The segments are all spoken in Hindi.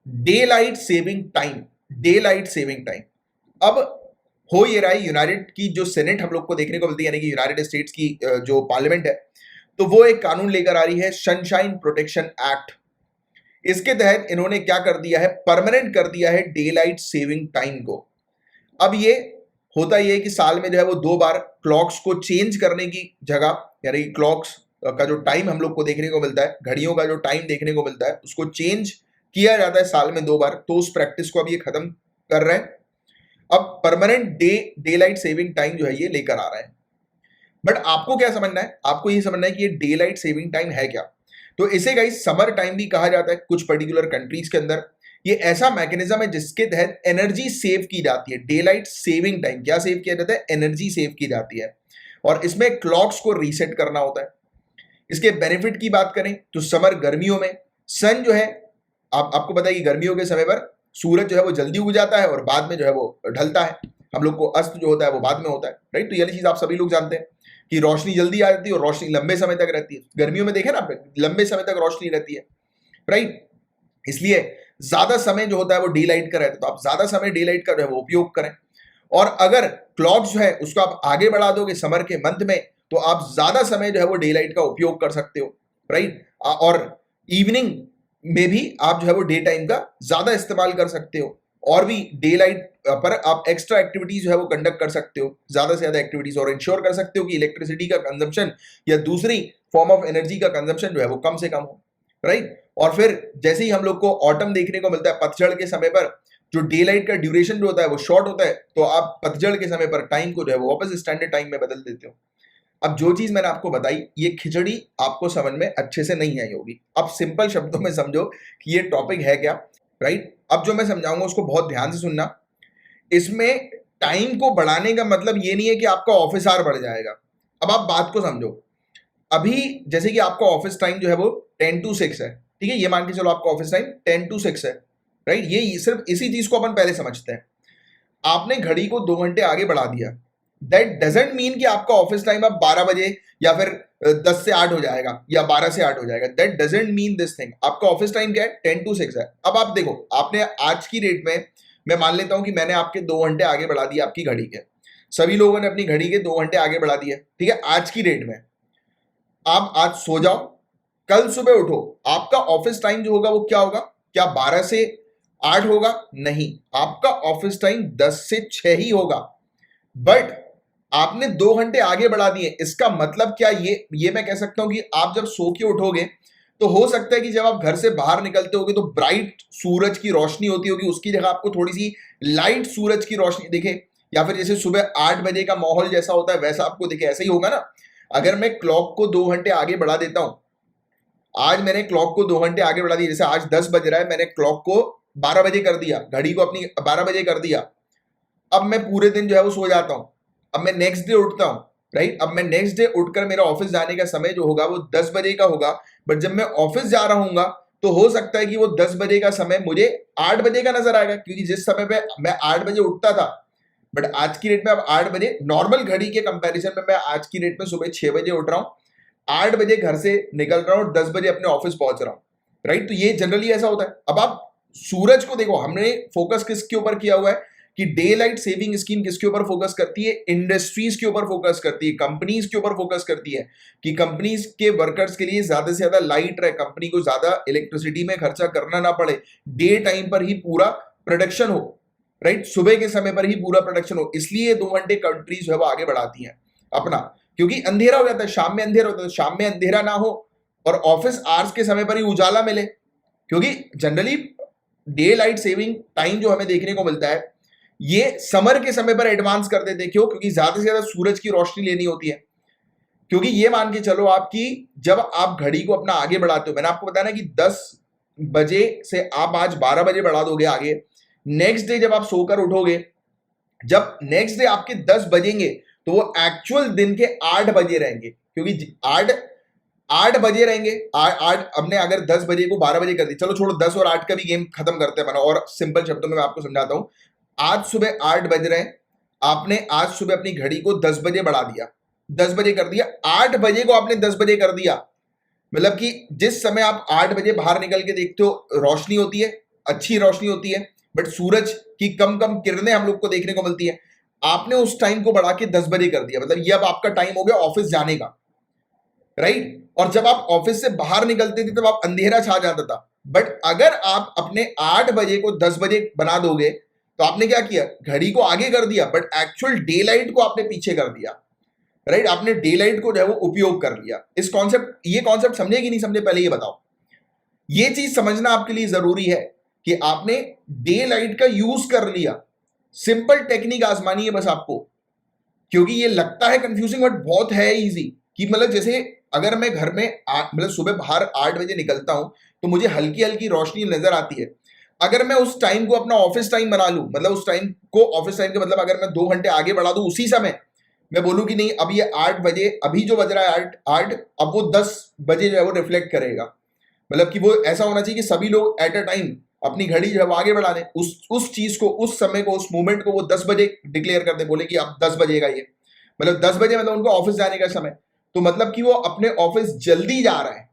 Day light saving time, day light saving time. अब हो ये रहा है, यूनाइटेड की जो सेनेट हम लोग को देखने को मिलती है, यानी कि यूनाइटेड स्टेट्स की जो पार्लियामेंट है, तो वो एक कानून लेकर आ रही है, सनशाइन प्रोटेक्शन एक्ट। इसके तहत इन्होंने क्या कर दिया है, परमानेंट कर दिया है डे लाइट सेविंग टाइम को। अब ये होता ये है कि साल में जो है वो 2 बार क्लॉक्स को चेंज करने की जगह, यानी क्लॉक्स का जो टाइम हम लोग को देखने को मिलता है, घड़ियों का जो टाइम देखने को मिलता है, उसको चेंज किया जाता है साल में 2 बार। तो उस प्रैक्टिस को अब ये खत्म कर रहे हैं। अब permanent day light saving time जो है ये लेकर आ रहे हैं। बट आपको क्या समझना है, आपको ये समझना है कि ये डे लाइट सेविंग टाइम है क्या। तो इसे गाइस समर टाइम भी कहा जाता है कुछ पर्टिकुलर कंट्रीज के अंदर। ये ऐसा मैकेनिज्म है जिसके तहत एनर्जी सेव की जाती है। डे लाइट सेविंग टाइम क्या सेव किया जाता है, एनर्जी सेव की जाती है, और इसमें क्लॉक्स को रीसेट करना होता है। इसके बेनिफिट की बात करें तो समर गर्मियों में सन जो है, आपको पता है कि गर्मियों के समय पर सूरज जो है वो जल्दी उग जाता है और बाद में जो है वो ढलता है। हम लोग को अस्त जो होता है वो बाद में होता है, राइट। तो ये चीज आप सभी लोग जानते हैं कि रोशनी जल्दी आ जाती है और रोशनी लंबे समय तक रहती है। गर्मियों में देखे ना आपने, लंबे समय तक रोशनी रहती है, राइट। इसलिए ज्यादा समय जो होता है वो डे लाइट का रहता है, तो आप ज्यादा समय डे लाइट का जो है वो उपयोग करें। और अगर क्लॉक जो है उसको आप आगे बढ़ा दोगे समर के मंथ में, तो आप ज्यादा समय जो है वो डे लाइट का उपयोग कर सकते हो, राइट। और इवनिंग में भी आप जो है वो डे टाइम का ज्यादा इस्तेमाल कर सकते हो, और भी डे लाइट पर आप एक्स्ट्रा एक्टिविटीज जो है वो कंडक्ट कर सकते हो, ज्यादा से ज्यादा एक्टिविटीज, और इंश्योर कर सकते हो कि इलेक्ट्रिसिटी का कंजम्पशन या दूसरी फॉर्म ऑफ एनर्जी का कंजम्पशन जो है वो कम से कम हो, राइट। और फिर जैसे ही हम लोग को ऑटम देखने को मिलता है, पतझड़ के समय पर जो डे लाइट का ड्यूरेशन जो होता है वो शॉर्ट होता है, तो आप पतझड़ के समय पर टाइम को जो है वो वापस स्टैंडर्ड टाइम में बदल देते हो। अब जो चीज मैंने आपको बताई, ये खिचड़ी आपको समझ में अच्छे से नहीं आई होगी। अब सिंपल शब्दों में समझो कि ये टॉपिक है क्या, राइट। अब जो मैं समझाऊंगा उसको बहुत ध्यान से सुनना। इसमें टाइम को बढ़ाने का मतलब ये नहीं है कि आपका ऑफिस आवर बढ़ जाएगा। अब आप बात को समझो। अभी जैसे कि आपका ऑफिस टाइम जो है वो 10 to 6 है, ठीक है, ये मान के चलो आपका ऑफिस टाइम 10 to 6 है, राइट। ये सिर्फ इसी चीज को अपन पहले समझते हैं। आपने घड़ी को 2 घंटे आगे बढ़ा दिया, दैट डजेंट मीन कि आपका ऑफिस टाइम अब 12 बजे या फिर 10 से 8 हो जाएगा या 12 से 8 हो जाएगा। That doesn't mean this thing. आपका ऑफिस टाइम क्या है, 10 to 6 है। अब आप देखो, आपने आज की डेट में, मैं मान लेता हूं कि मैंने आपके 2 घंटे आगे बढ़ा दिया आपकी घड़ी के, सभी लोगों ने अपनी घड़ी के 2 घंटे आगे बढ़ा दिए, ठीक है, आज की डेट में। आप आज सो जाओ, कल सुबह उठो, आपका ऑफिस टाइम जो होगा वो क्या होगा, क्या 12 से 8 होगा? नहीं, आपका ऑफिस टाइम 10 से 6 ही होगा। बट आपने 2 घंटे आगे बढ़ा दिए, इसका मतलब क्या, ये मैं कह सकता हूं कि आप जब सो के उठोगे तो हो सकता है कि जब आप घर से बाहर निकलते होगे तो ब्राइट सूरज की रोशनी होती होगी, उसकी जगह आपको थोड़ी सी लाइट सूरज की रोशनी दिखे, या फिर जैसे सुबह 8 बजे का माहौल जैसा होता है वैसा आपको दिखे। ऐसा ही होगा ना। अगर मैं क्लॉक को 2 घंटे आगे बढ़ा देता हूं, आज मैंने क्लॉक को 2 घंटे आगे बढ़ा दिया, जैसे आज 10 बज रहा है, मैंने क्लॉक को 12 बजे कर दिया, घड़ी को अपनी 12 बजे कर दिया। अब मैं पूरे दिन जो है वो सो जाता हूं। अब मैं नेक्स्ट डे उठता हूं, राइट। अब मैं नेक्स्ट डे उठकर मेरा ऑफिस जाने का समय जो होगा वो 10 बजे का होगा। बट जब मैं ऑफिस जा रहा हूँ तो हो सकता है कि वो 10 बजे का समय मुझे 8 बजे का नजर आएगा, क्योंकि जिस समय पे मैं 8 बजे उठता था, बट आज की डेट में अब 8 बजे, नॉर्मल घड़ी के कंपैरिजन में मैं आज की डेट में सुबह 6 बजे उठ रहा हूँ, 8 बजे घर से निकल रहा हूँ, 10 बजे अपने ऑफिस पहुंच रहा हूँ, राइट। तो ये जनरली ऐसा होता है। अब आप सूरज को देखो, हमने फोकस किसके ऊपर किया हुआ है कि डे लाइट सेविंग स्कीम किसके ऊपर फोकस करती है, इंडस्ट्रीज के ऊपर फोकस करती है, कंपनीज के ऊपर फोकस करती है कि कंपनीज के वर्कर्स के लिए ज्यादा से ज्यादा लाइट रहे, कंपनी को ज्यादा इलेक्ट्रिसिटी में खर्चा करना ना पड़े, डे टाइम पर ही पूरा प्रोडक्शन हो, राइट, सुबह के समय पर ही पूरा प्रोडक्शन हो। इसलिए 2 घंटे कंट्रीज जो है वो आगे बढ़ाती हैं अपना, क्योंकि अंधेरा हो जाता है, शाम में अंधेरा होता है, शाम में अंधेरा ना हो और ऑफिस आवर्स के समय पर ही उजाला मिले। क्योंकि generally day light saving time जो हमें देखने को मिलता है ये समर के समय पर एडवांस कर देते हैं। क्यों? क्योंकि ज्यादा से ज्यादा सूरज की रोशनी लेनी होती है। क्योंकि ये मान के चलो आपकी, जब आप घड़ी को अपना आगे बढ़ाते हो, मैंने आपको बताया ना कि 10 बजे से आप आज 12 बजे बढ़ा दोगे आगे, नेक्स्ट डे जब आप सोकर उठोगे, जब नेक्स्ट डे आपके 10 बजेंगे तो वो एक्चुअल दिन के 8 बजे रहेंगे, क्योंकि 8 8 बजे रहेंगे। आठ हमने अगर 10 बजे को 12 बजे कर दी, चलो छोड़ो 10 और 8 का भी गेम खत्म करते हैं बना, और सिंपल शब्दों में मैं आपको समझाता हूं। आज सुबह 8 बज रहे हैं, आपने आज सुबह अपनी घड़ी को 10 बजे बढ़ा दिया, 10 बजे कर दिया, 8 बजे को आपने 10 बजे कर दिया, मतलब कि जिस समय आप 8 बजे बाहर निकल के देखते हो रोशनी होती है, अच्छी रोशनी होती है, बट सूरज की कम कम किरणें हम लोग को देखने को मिलती है। आपने उस टाइम को बढ़ा के 10 बजे कर दिया, मतलब ये अब आपका टाइम हो गया ऑफिस जाने का, राइट? और जब आप ऑफिस से बाहर निकलते थे तब आप अंधेरा छा जाता था, बट अगर आप अपने 8 बजे को 10 बजे बना दोगे तो आपने क्या किया, घड़ी को आगे कर दिया बट एक्चुअल डे लाइट को आपने पीछे कर दिया, राइट? आपने डे लाइट को जो है वो उपयोग कर लिया। ये कॉन्सेप्ट समझे कि नहीं समझे, पहले ये बताओ। ये चीज समझना आपके लिए जरूरी है कि आपने डे लाइट का यूज कर लिया। सिंपल टेक्निक आजमानी है बस आपको, क्योंकि ये लगता है कंफ्यूजिंग बट बहुत है इजी। कि मतलब जैसे अगर मैं घर में मतलब सुबह बाहर 8 बजे निकलता हूं तो मुझे हल्की हल्की रोशनी नजर आती है। अगर मैं उस टाइम को अपना ऑफिस टाइम बना लूं, मतलब उस टाइम को ऑफिस टाइम के मतलब अगर मैं 2 घंटे आगे बढ़ा दूं, उसी समय मैं बोलूं कि नहीं अब ये 8 बजे, अभी जो बज रहा है 8 अब वो 10 बजे जो है वो रिफ्लेक्ट करेगा। मतलब कि वो ऐसा होना चाहिए कि सभी लोग एट अ टाइम अपनी घड़ी जो है वो आगे बढ़ा दें, उस चीज को, उस समय को, उस मोमेंट को वो 10 बजे डिक्लेयर कर दे, बोले कि अब 10 बजेगा ये, मतलब 10 बजे मतलब उनको ऑफिस जाने का समय। तो मतलब कि वो अपने ऑफिस जल्दी जा रहा है।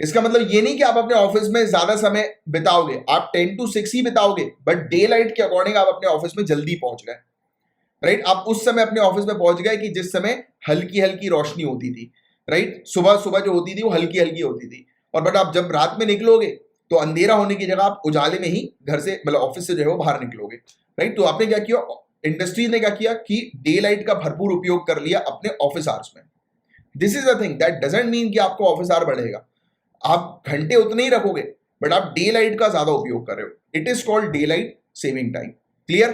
इसका मतलब ये नहीं कि आप अपने ऑफिस में ज्यादा समय बिताओगे, आप 10 to 6 ही बिताओगे, बट डे लाइट के अकॉर्डिंग आप अपने ऑफिस में जल्दी पहुंच गए, राइट? आप उस समय अपने ऑफिस में पहुंच गए कि जिस समय हल्की हल्की रोशनी होती थी, राइट? सुबह सुबह जो होती थी वो हल्की हल्की होती थी। और बट आप जब रात में निकलोगे तो अंधेरा होने की जगह आप उजाले में ही घर से, मतलब ऑफिस से जो है वो बाहर निकलोगे, राइट? तो आपने क्या किया, इंडस्ट्री ने क्या किया कि डे लाइट का भरपूर उपयोग कर लिया अपने ऑफिस आवर्स में। This is a thing that doesn't mean कि आपको ऑफिस आवर बढ़ेगा, आप घंटे उतने ही रखोगे, बट आप डे लाइट का ज्यादा उपयोग कर रहे हो। It is called day light saving time. Clear?